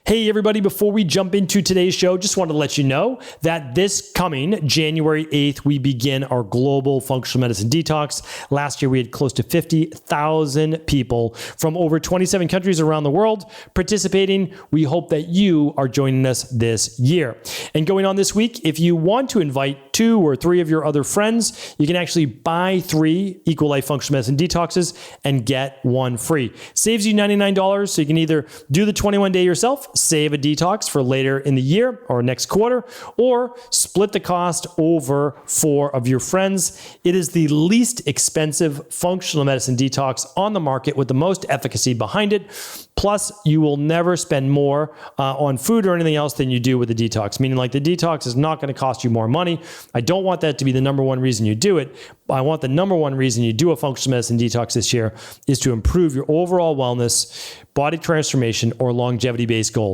Hey everybody, before we jump into today's show, just wanted to let you know that this coming January 8th, we begin our global functional medicine detox. Last year, we had close to 50,000 people from over 27 countries around the world participating. We hope that you are joining us this year. And going on this week, if you want to invite 2 or 3 of your other friends, you can actually buy 3 Equal Life Functional Medicine detoxes and get 1 free. Saves you $99, so you can either do the 21-day yourself, save a detox for later in the year or next quarter, or split the cost over 4 of your friends. It is the least expensive functional medicine detox on the market with the most efficacy behind it. Plus, you will never spend more on food or anything else than you do with the detox, meaning like the detox is not going to cost you more money. I don't want that to be the number one reason you do it. I want the number one reason you do a functional medicine detox this year is to improve your overall wellness, body transformation, or longevity-based goals.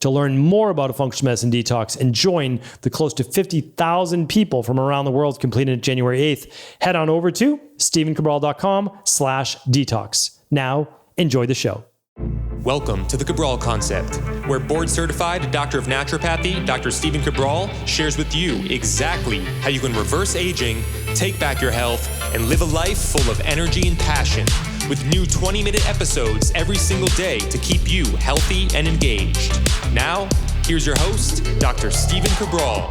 To learn more about a functional medicine detox and join the close to 50,000 people from around the world completing it January 8th, head on over to stevencabral.com/detox. Now, enjoy the show. Welcome to the Cabral Concept, where board-certified doctor of naturopathy, Dr. Stephen Cabral, shares with you exactly how you can reverse aging, take back your health, and live a life full of energy and passion, with new 20-minute episodes every single day to keep you healthy and engaged. Now, here's your host, Dr. Stephen Cabral.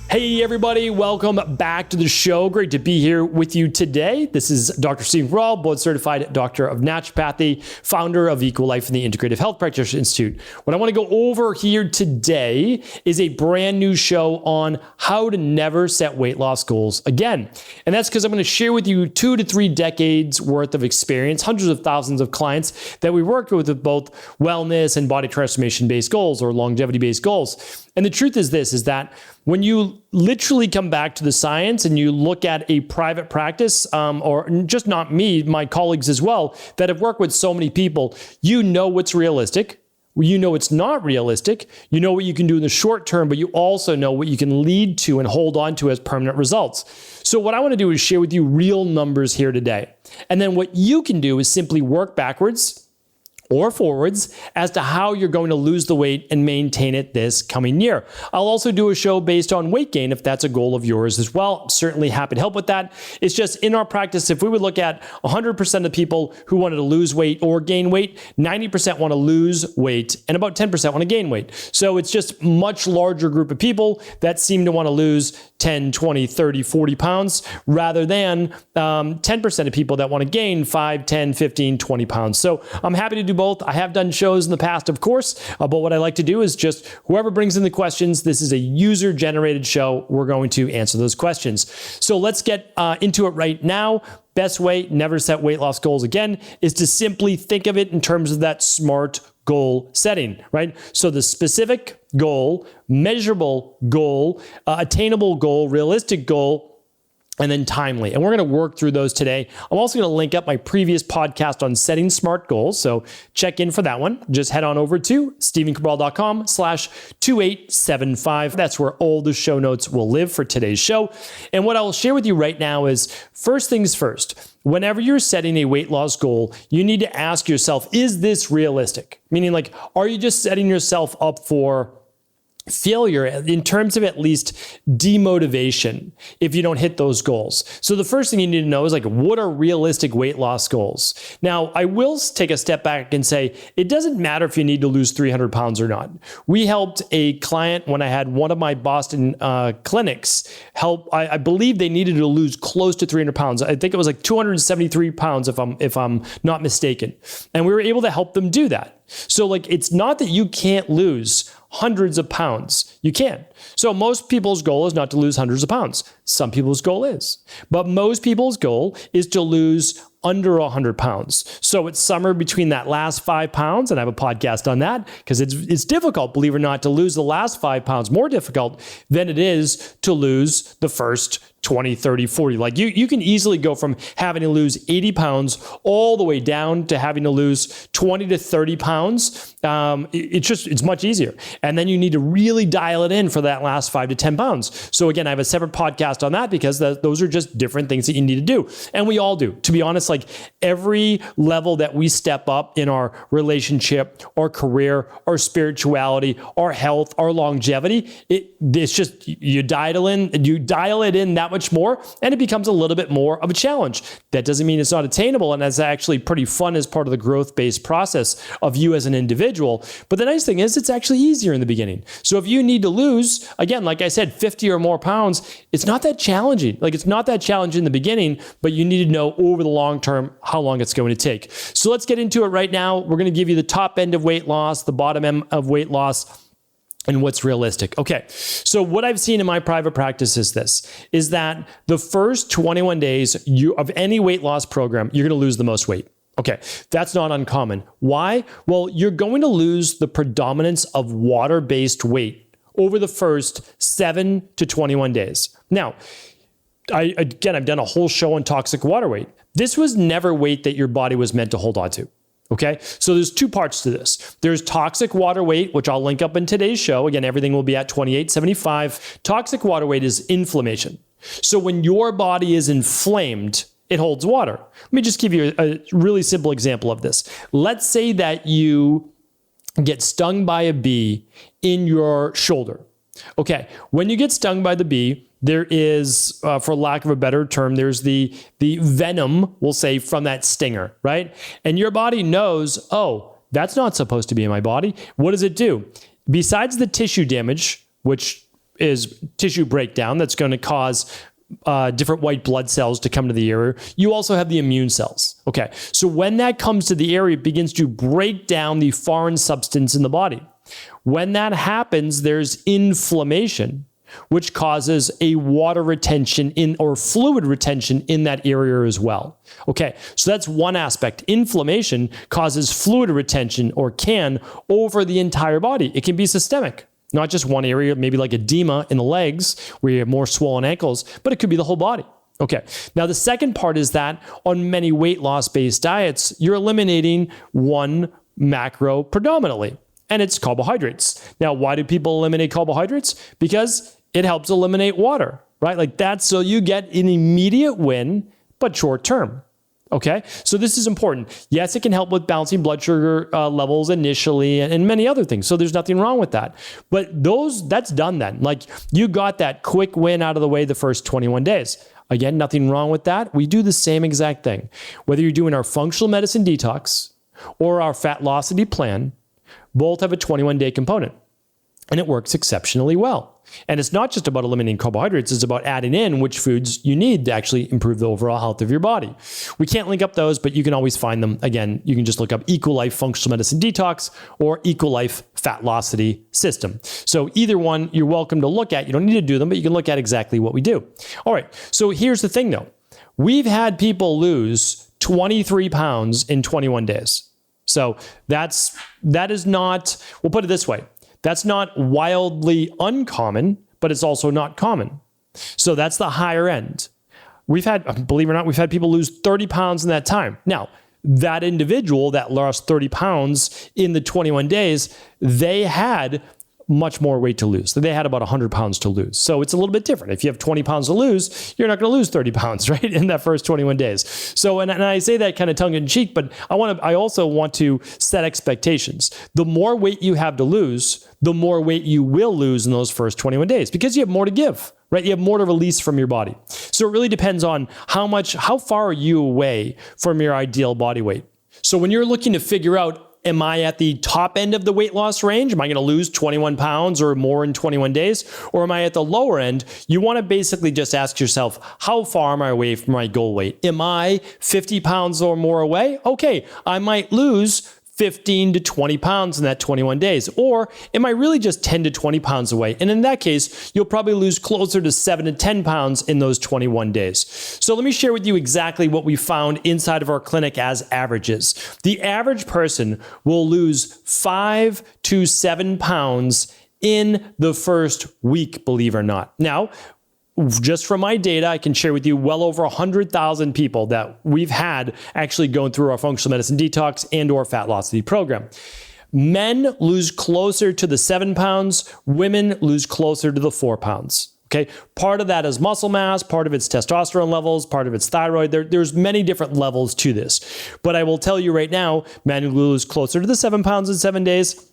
Hey everybody, welcome back to the show. Great to be here with you today. This is Dr. Stephen Cabral, board certified doctor of naturopathy, founder of Equal Life and the Integrative Health Practitioner Institute. What I want to go over here today is a brand new show on how to never set weight loss goals again. And that's because I'm going to share with you 2 to 3 decades worth of experience, hundreds of thousands of clients that we worked with both wellness and body transformation based goals or longevity based goals. And the truth is this, is that when you literally come back to the science and you look at a private practice, or just not me, my colleagues as well, that have worked with so many people, you know what's realistic. You know it's not realistic. You know what you can do in the short term, but you also know what you can lead to and hold on to as permanent results. So what I want to do is share with you real numbers here today. And then what you can do is simply work backwards or forwards as to how you're going to lose the weight and maintain it this coming year. I'll also do a show based on weight gain if that's a goal of yours as well. I'm certainly happy to help with that. It's just in our practice, if we would look at 100% of people who wanted to lose weight or gain weight, 90% want to lose weight and about 10% want to gain weight. So it's just much larger group of people that seem to want to lose 10, 20, 30, 40 pounds rather than 10% of people that want to gain 5, 10, 15, 20 pounds. So I'm happy to do both. I have done shows in the past, of course, but what I like to do is just whoever brings in the questions, this is a user-generated show. We're going to answer those questions. So let's get into it right now. Best way, never set weight loss goals again, is to simply think of it in terms of that SMART goal setting, right? So the specific goal, measurable goal, attainable goal, realistic goal, and then timely. And we're going to work through those today. I'm also going to link up my previous podcast on setting SMART goals. So check in for that one. Just head on over to stevencabral.com/2875. That's where all the show notes will live for today's show. And what I'll share with you right now is first things first. Whenever you're setting a weight loss goal, you need to ask yourself, is this realistic? Meaning like, are you just setting yourself up for failure in terms of at least demotivation if you don't hit those goals? So the first thing you need to know is like, what are realistic weight loss goals? Now, I will take a step back and say, it doesn't matter if you need to lose 300 pounds or not. We helped a client when I had one of my Boston clinics help. I believe they needed to lose close to 300 pounds. I think it was like 273 pounds if I'm not mistaken. And we were able to help them do that. So like, it's not that you can't lose hundreds of pounds. You can. So most people's goal is not to lose hundreds of pounds. Some people's goal is. But most people's goal is to lose under 100 pounds. So it's somewhere between that last 5 pounds, and I have a podcast on that, because it's difficult, believe it or not, to lose the last 5 pounds, more difficult than it is to lose the first 20, 30, 40. Like you can easily go from having to lose 80 pounds all the way down to having to lose 20 to 30 pounds. It's much easier. And then you need to really dial it in for that last 5 to 10 pounds. So again, I have a separate podcast on that because those are just different things that you need to do. And we all do. To be honest, like every level that we step up in our relationship, our career, our spirituality, our health, our longevity, it's just you dial it in that much more, and it becomes a little bit more of a challenge. That doesn't mean it's not attainable, and that's actually pretty fun as part of the growth-based process of you as an individual. But the nice thing is it's actually easier in the beginning. So if you need to lose, again, like I said, 50 or more pounds, it's not that challenging. Like it's not that challenging in the beginning, but you need to know over the long term how long it's going to take. So let's get into it right now. We're going to give you the top end of weight loss, the bottom end of weight loss, and what's realistic. Okay, so what I've seen in my private practice is that the first 21 days of any weight loss program, you're gonna lose the most weight. Okay, that's not uncommon. Why? Well, you're going to lose the predominance of water-based weight over the first 7 to 21 days. Now, I've done a whole show on toxic water weight. This was never weight that your body was meant to hold on to. Okay, so there's two parts to this. There's toxic water weight, which I'll link up in today's show. Again, everything will be at 2875. Toxic water weight is inflammation. So when your body is inflamed, it holds water. Let me just give you a really simple example of this. Let's say that you get stung by a bee in your shoulder. Okay, when you get stung by the bee, there is, for lack of a better term, there's the venom, we'll say, from that stinger, right? And your body knows, oh, that's not supposed to be in my body. What does it do? Besides the tissue damage, which is tissue breakdown, that's going to cause different white blood cells to come to the area, you also have the immune cells. Okay, so when that comes to the area, it begins to break down the foreign substance in the body. When that happens, there's inflammation, which causes a water retention or fluid retention in that area as well. Okay, so that's one aspect. Inflammation causes fluid retention, or can, over the entire body. It can be systemic, not just one area, maybe like edema in the legs where you have more swollen ankles, but it could be the whole body. Okay, now the second part is that on many weight loss based diets, you're eliminating one macro predominantly, and it's carbohydrates. Now, why do people eliminate carbohydrates? Because it helps eliminate water, right? Like that's so you get an immediate win, but short term. Okay, so this is important. Yes, it can help with balancing blood sugar levels initially and many other things. So there's nothing wrong with that. But that's done then. Like you got that quick win out of the way the first 21 days. Again, nothing wrong with that. We do the same exact thing. Whether you're doing our functional medicine detox or our fat lossity plan, both have a 21-day component. And it works exceptionally well. And it's not just about eliminating carbohydrates, it's about adding in which foods you need to actually improve the overall health of your body. We can't link up those, but you can always find them. Again, you can just look up EcoLife Functional Medicine Detox or EcoLife Fat Lossity System. So either one, you're welcome to look at. You don't need to do them, but you can look at exactly what we do. All right, so here's the thing though. We've had people lose 23 pounds in 21 days. So that is not, we'll put it this way. That's not wildly uncommon, but it's also not common. So that's the higher end. Believe it or not, we've had people lose 30 pounds in that time. Now, that individual that lost 30 pounds in the 21 days, they had much more weight to lose. They had about 100 pounds to lose. So it's a little bit different. If you have 20 pounds to lose, you're not going to lose 30 pounds, right? In that first 21 days. So, and I say that kind of tongue in cheek, but I also want to set expectations. The more weight you have to lose, the more weight you will lose in those first 21 days because you have more to give, right? You have more to release from your body. So it really depends on how far are you away from your ideal body weight. So when you're looking to figure out, am I at the top end of the weight loss range? Am I going to lose 21 pounds or more in 21 days? Or am I at the lower end? You want to basically just ask yourself, how far am I away from my goal weight? Am I 50 pounds or more away? Okay, I might lose 15 to 20 pounds in that 21 days. Or am I really just 10 to 20 pounds away? And in that case, you'll probably lose closer to 7 to 10 pounds in those 21 days. So let me share with you exactly what we found inside of our clinic as averages. The average person will lose 5 to 7 pounds in the first week, believe it or not. Now, just from my data, I can share with you well over 100,000 people that we've had actually going through our functional medicine detox and or fat velocity program. Men lose closer to the 7 pounds, women lose closer to the 4 pounds. Okay, part of that is muscle mass, part of it's testosterone levels, part of it's thyroid. There's many different levels to this. But I will tell you right now, men lose closer to the 7 pounds in 7 days,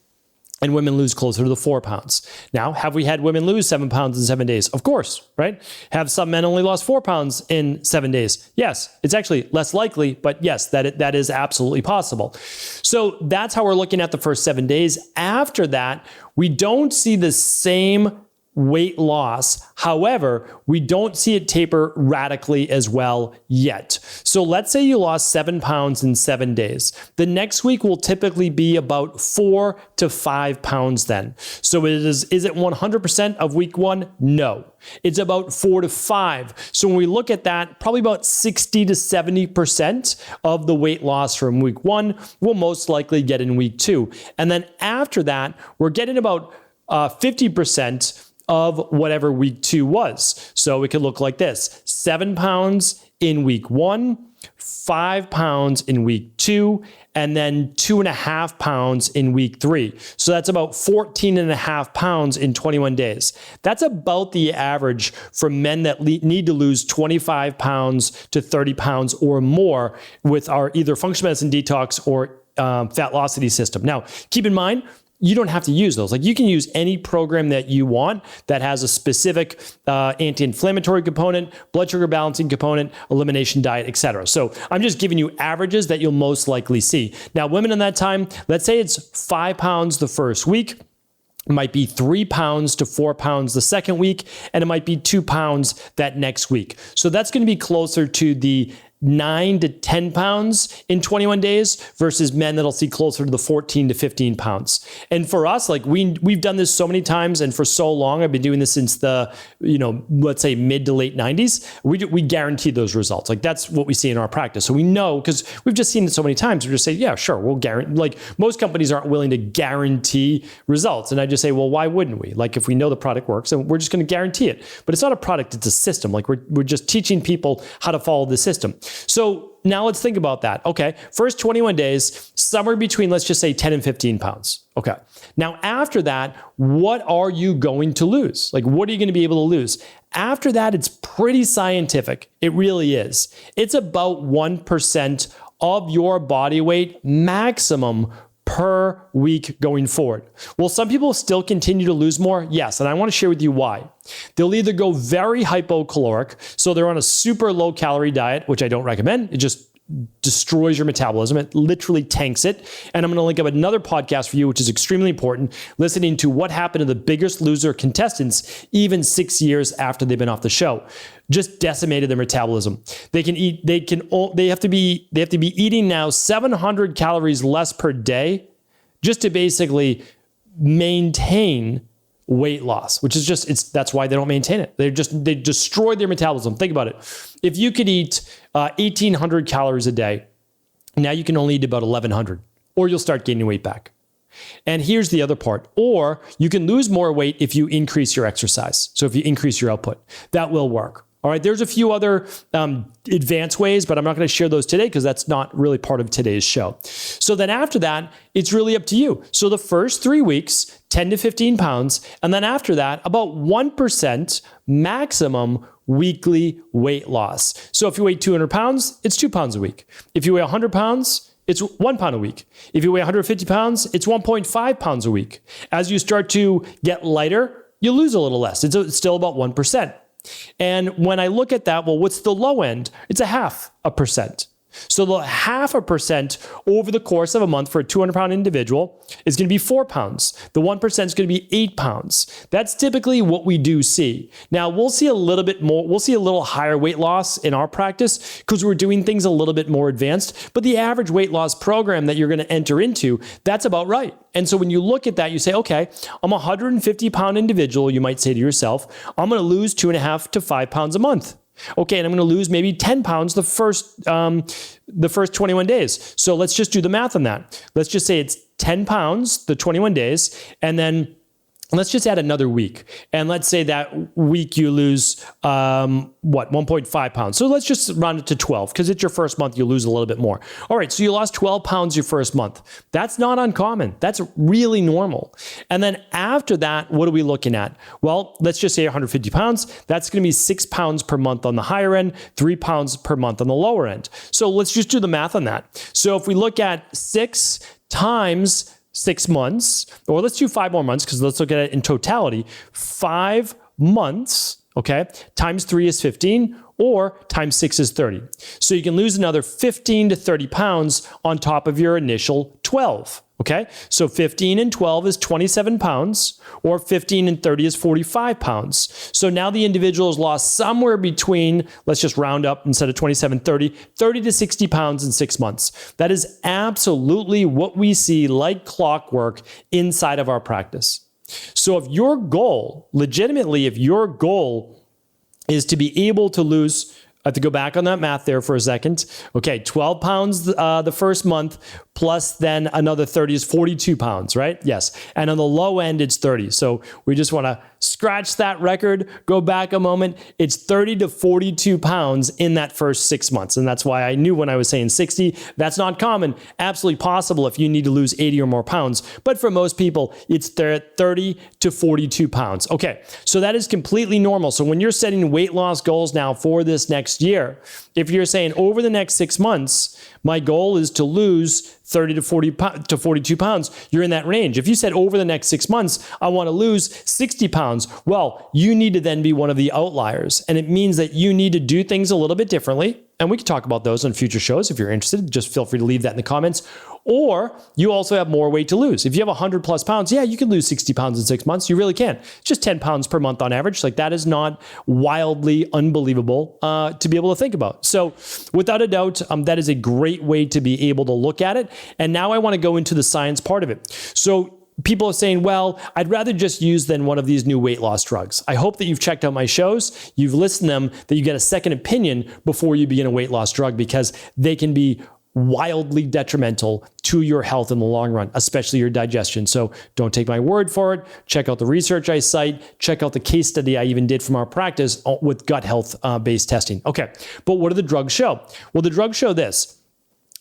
and women lose closer to the 4 pounds. Now, have we had women lose 7 pounds in 7 days? Of course, right? Have some men only lost 4 pounds in 7 days? Yes, it's actually less likely, but yes, that is absolutely possible. So that's how we're looking at the first 7 days. After that, we don't see the same weight loss. However, we don't see it taper radically as well yet. So let's say you lost 7 pounds in 7 days. The next week will typically be about 4 to 5 pounds then. So is it 100% of week 1? No. It's about 4 to 5. So when we look at that, probably about 60 to 70% of the weight loss from week 1 will most likely get in week 2. And then after that, we're getting about 50% of whatever week 2 was. So it could look like this: 7 pounds in week 1, 5 pounds in week 2, and then 2.5 pounds in week 3. So that's about 14.5 pounds in 21 days. That's about the average for men that need to lose 25 pounds to 30 pounds or more with our either functional medicine detox or fat velocity system. Now, keep in mind, you don't have to use those. Like, you can use any program that you want that has a specific anti-inflammatory component, blood sugar balancing component, elimination diet, etc. So I'm just giving you averages that you'll most likely see. Now, women in that time, let's say it's 5 pounds the first week. It might be 3 pounds to 4 pounds the second week, and it might be 2 pounds that next week. So that's going to be closer to the 9 to 10 pounds in 21 days versus men that'll see closer to the 14 to 15 pounds. And for us, like we've done this so many times and for so long. I've been doing this since the, let's say mid to late 90s. We guarantee those results. Like, that's what we see in our practice. So we know, because we've just seen it so many times, we just say, yeah, sure, we'll guarantee. Like, most companies aren't willing to guarantee results. And I just say, well, why wouldn't we? Like, if we know the product works, and we're just going to guarantee it. But it's not a product, it's a system. Like, we're just teaching people how to follow the system. So now let's think about that. Okay, first 21 days, somewhere between, let's just say 10 and 15 pounds. Okay, now after that, what are you going to lose? Like, what are you going to be able to lose? After that, it's pretty scientific. It really is. It's about 1% of your body weight maximum per week going forward. Will some people still continue to lose more? Yes, and I want to share with you why. They'll either go very hypocaloric, so they're on a super low calorie diet, which I don't recommend. It just destroys your metabolism. It literally tanks it. And I'm going to link up another podcast for you, which is extremely important, listening to what happened to the biggest loser contestants even 6 years after they've been off the show. Just decimated their metabolism. They have to be eating now 700 calories less per day just to basically maintain weight loss, which is that's why they don't maintain it. They destroyed their metabolism. Think about it. If you could eat 1,800 calories a day, now you can only eat about 1,100, or you'll start gaining weight back. And here's the other part. Or you can lose more weight if you increase your exercise. So if you increase your output, that will work. All right, there's a few other advanced ways, but I'm not going to share those today because that's not really part of today's show. So then after that, it's really up to you. So the first 3 weeks, 10 to 15 pounds, and then after that, about 1% maximum weekly weight loss. So if you weigh 200 pounds, it's 2 pounds a week. If you weigh 100 pounds, it's 1 pound a week. If you weigh 150 pounds, it's 1.5 pounds a week. As you start to get lighter, you lose a little less. It's still about 1%. And when I look at that, well, what's the low end? It's 0.5%. So the 0.5% over the course of a month for a 200-pound individual is going to be 4 pounds. The 1% is going to be 8 pounds. That's typically what we do see. Now, we'll see a little bit more. We'll see a little higher weight loss in our practice because we're doing things a little bit more advanced. But the average weight loss program that you're going to enter into, that's about right. And so when you look at that, you say, okay, I'm a 150-pound individual. You might say to yourself, I'm going to lose 2.5 to 5 pounds a month. Okay, and I'm going to lose maybe 10 pounds the first 21 days. So let's just do the math on that. Let's just say it's 10 pounds the 21 days, and then let's just add another week. And let's say that week you lose, 1.5 pounds. So let's just round it to 12 because it's your first month, you lose a little bit more. All right, so you lost 12 pounds your first month. That's not uncommon. That's really normal. And then after that, what are we looking at? Well, let's just say 150 pounds. That's going to be 6 pounds per month on the higher end, 3 pounds per month on the lower end. So let's just do the math on that. So if we look at 6 times 6 months, or let's do 5 more months because let's look at it in totality. 5 months, okay, times 3 is 15, or times 6 is 30. So you can lose another 15 to 30 pounds on top of your initial 12. Okay, so 15 and 12 is 27 pounds, or 15 and 30 is 45 pounds. So now the individual has lost somewhere between, let's just round up instead of 27, 30 to 60 pounds in 6 months. That is absolutely what we see like clockwork inside of our practice. So if your goal, legitimately, if your goal is to be able to lose, I have to go back on that math there for a second. Okay, 12 pounds the first month, plus then another 30 is 42 pounds, right? Yes. And on the low end, it's 30. So we just want to scratch that record, go back a moment. It's 30 to 42 pounds in that first 6 months. And that's why I knew when I was saying 60, that's not common. Absolutely possible if you need to lose 80 or more pounds. But for most people, it's 30 to 42 pounds. Okay, so that is completely normal. So when you're setting weight loss goals now for this next year, if you're saying over the next 6 months, my goal is to lose 30 to 42 pounds, you're in that range. If you said over the next 6 months, I want to lose 60 pounds, well, you need to then be one of the outliers. And it means that you need to do things a little bit differently. And we can talk about those on future shows. If you're interested, just feel free to leave that in the comments. Or you also have more weight to lose. If you have 100 plus pounds, yeah, you can lose 60 pounds in 6 months. You really can. It's just 10 pounds per month on average. Like that is not wildly unbelievable to be able to think about. So without a doubt, that is a great way to be able to look at it. And now I want to go into the science part of it. So people are saying, well, I'd rather just use than one of these new weight loss drugs. I hope that you've checked out my shows, you've listened to them, that you get a second opinion before you begin a weight loss drug, because they can be wildly detrimental to your health in the long run, especially your digestion. So don't take my word for it. Check out the research I cite. Check out the case study I even did from our practice with gut health based testing. Okay, but what do the drugs show? Well, the drugs show this,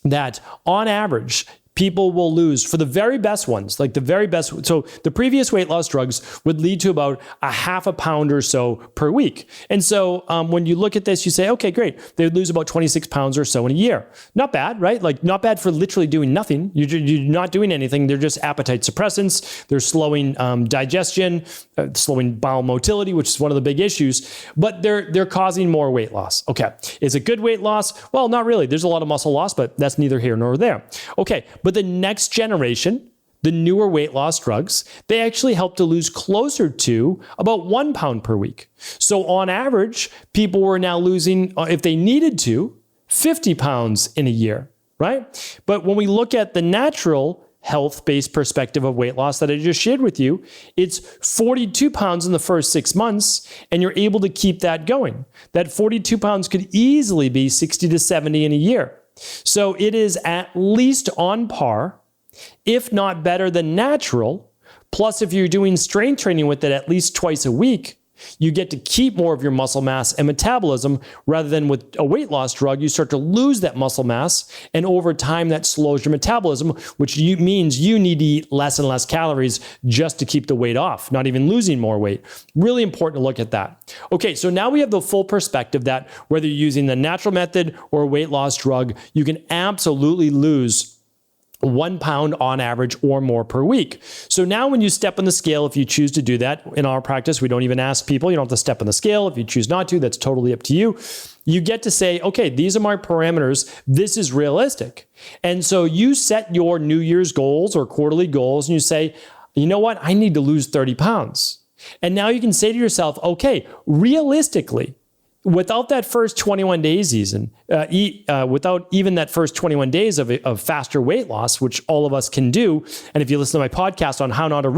that on average, people will lose, for the very best ones, like the very best. So the previous weight loss drugs would lead to about a half a pound or so per week. And so when you look at this, you say, okay, great. They would lose about 26 pounds or so in a year. Not bad, right? Like not bad for literally doing nothing. You're not doing anything. They're just appetite suppressants. They're slowing digestion, slowing bowel motility, which is one of the big issues, but they're causing more weight loss. Okay. Is it good weight loss? Well, not really. There's a lot of muscle loss, but that's neither here nor there. Okay. But the next generation, the newer weight loss drugs, they actually help to lose closer to about 1 pound per week. So on average, people were now losing, if they needed to, 50 pounds in a year, right? But when we look at the natural health-based perspective of weight loss that I just shared with you, it's 42 pounds in the first 6 months, and you're able to keep that going. That 42 pounds could easily be 60 to 70 in a year. So it is at least on par, if not better than natural. Plus, if you're doing strength training with it at least twice a week, you get to keep more of your muscle mass and metabolism, rather than with a weight loss drug, you start to lose that muscle mass. And over time, that slows your metabolism, which means you need to eat less and less calories just to keep the weight off, not even losing more weight. Really important to look at that. Okay, so now we have the full perspective that whether you're using the natural method or a weight loss drug, you can absolutely lose 1 pound on average or more per week. So now when you step on the scale, if you choose to do that, in our practice, we don't even ask people, you don't have to step on the scale. If you choose not to, that's totally up to you. You get to say, okay, these are my parameters. This is realistic. And so you set your New Year's goals or quarterly goals and you say, you know what? I need to lose 30 pounds. And now you can say to yourself, okay, realistically, without that first 21 days without even that first 21 days of faster weight loss, which all of us can do. And if you listen to my podcast on how not to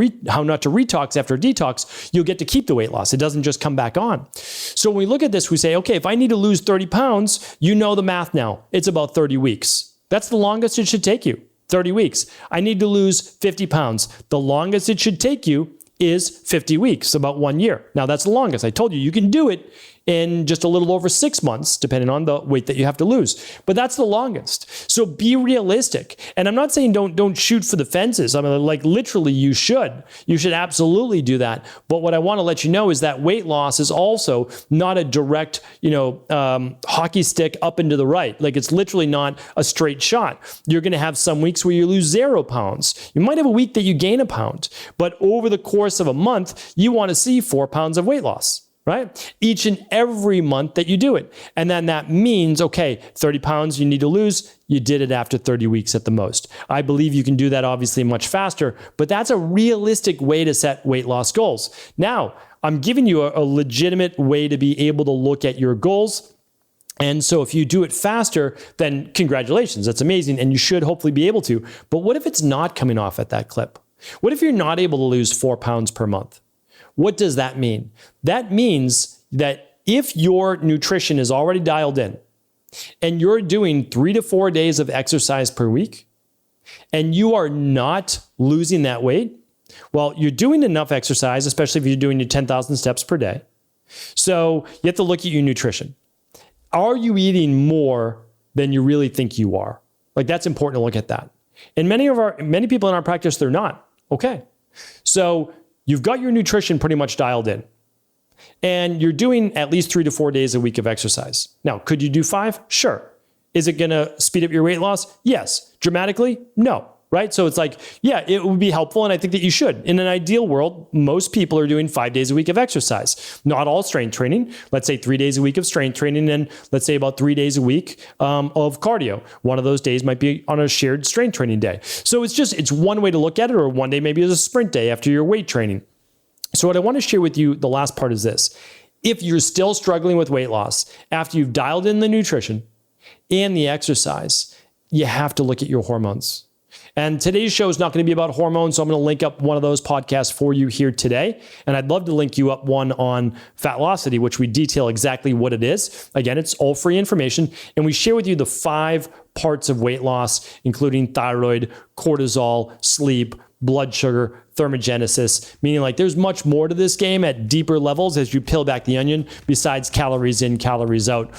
retox after detox, you'll get to keep the weight loss. It doesn't just come back on. So when we look at this, we say, okay, if I need to lose 30 pounds, you know the math now. It's about 30 weeks. That's the longest it should take you, 30 weeks. I need to lose 50 pounds. The longest it should take you is 50 weeks, about 1 year. Now that's the longest. I told you, you can do it in just a little over 6 months, depending on the weight that you have to lose. But that's the longest. So be realistic. And I'm not saying don't shoot for the fences. I mean, like literally you should. You should absolutely do that. But what I want to let you know is that weight loss is also not a direct, hockey stick up and to the right. Like it's literally not a straight shot. You're going to have some weeks where you lose 0 pounds. You might have a week that you gain a pound, but over the course of a month, you want to see 4 pounds of weight loss. Right? Each and every month that you do it. And then that means, okay, 30 pounds you need to lose. You did it after 30 weeks at the most. I believe you can do that obviously much faster, but that's a realistic way to set weight loss goals. Now, I'm giving you a legitimate way to be able to look at your goals. And so if you do it faster, then congratulations, that's amazing. And you should hopefully be able to. But what if it's not coming off at that clip? What if you're not able to lose 4 pounds per month? What does that mean? That means that if your nutrition is already dialed in and you're doing 3 to 4 days of exercise per week and you are not losing that weight, well, you're doing enough exercise, especially if you're doing your 10,000 steps per day. So you have to look at your nutrition. Are you eating more than you really think you are? Like that's important to look at that. And many people in our practice, they're not. Okay. So you've got your nutrition pretty much dialed in and you're doing at least 3 to 4 days a week of exercise. Now, could you do 5? Sure. Is it going to speed up your weight loss? Yes. Dramatically? No. Right? So it's like, yeah, it would be helpful. And I think that you should. In an ideal world, most people are doing 5 days a week of exercise, not all strength training. Let's say 3 days a week of strength training and let's say about 3 days a week of cardio. One of those days might be on a shared strength training day. So it's one way to look at it, or one day maybe is a sprint day after your weight training. So what I want to share with you, the last part is this. If you're still struggling with weight loss after you've dialed in the nutrition and the exercise, you have to look at your hormones. And today's show is not going to be about hormones, so I'm going to link up one of those podcasts for you here today. And I'd love to link you up one on Fatlocity, which we detail exactly what it is. Again, it's all free information. And we share with you the 5 parts of weight loss, including thyroid, cortisol, sleep, blood sugar, thermogenesis, meaning like there's much more to this game at deeper levels as you peel back the onion besides calories in, calories out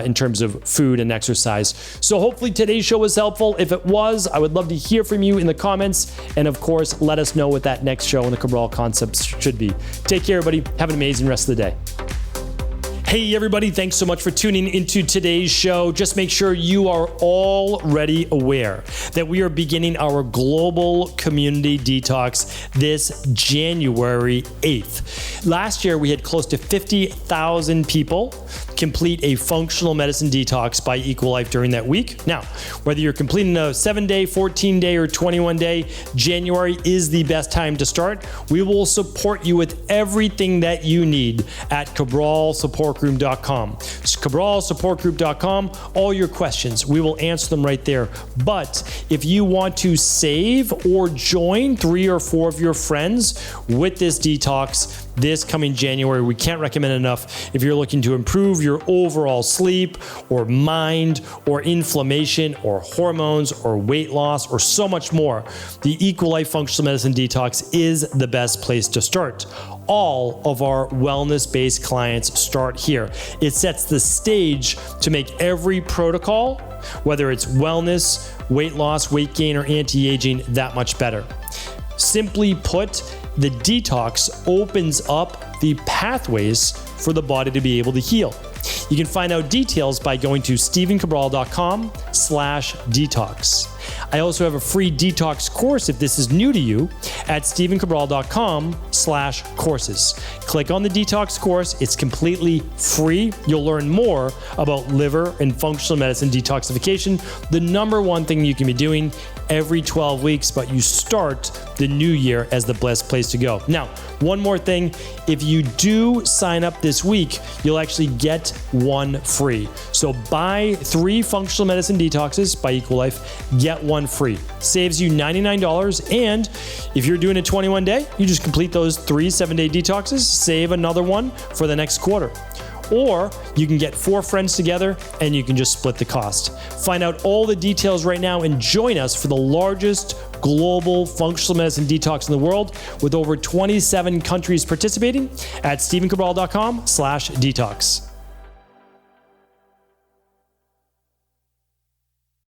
in terms of food and exercise. So hopefully today's show was helpful. If it was, I would love to hear from you in the comments. And of course, let us know what that next show on the Cabral concepts should be. Take care, everybody. Have an amazing rest of the day. Hey everybody, thanks so much for tuning into today's show. Just make sure you are already aware that we are beginning our global community detox this January 8th. Last year, we had close to 50,000 people complete a functional medicine detox by Equal Life during that week. Now, whether you're completing a 7-day, 14-day, or 21-day, January is the best time to start. We will support you with everything that you need at CabralSupportGroup.com. It's CabralSupportGroup.com. All your questions, we will answer them right there. But if you want to save or join 3 or 4 of your friends with this detox this coming January, we can't recommend enough. If you're looking to improve your overall sleep or mind or inflammation or hormones or weight loss or so much more, the Equal Life Functional Medicine Detox is the best place to start. All of our wellness-based clients start here. It sets the stage to make every protocol, whether it's wellness, weight loss, weight gain, or anti-aging, that much better. Simply put, the detox opens up the pathways for the body to be able to heal. You can find out details by going to StephenCabral.com/detox. I also have a free detox course if this is new to you at StephenCabral.com/courses. Click on the detox course. It's completely free. You'll learn more about liver and functional medicine detoxification, the #1 thing you can be doing every 12 weeks, but you start the new year as the best place to go. Now, one more thing, if you do sign up this week, you'll actually get 1 free. So buy 3 functional medicine detoxes by Equal Life, get 1 free. Saves you $99. And if you're doing a 21-day, you just complete those 3 7-day detoxes, save another one for the next quarter. or you can get 4 friends together and you can just split the cost. Find out all the details right now and join us for the largest global functional medicine detox in the world, with over 27 countries participating at StephenCabral.com/detox.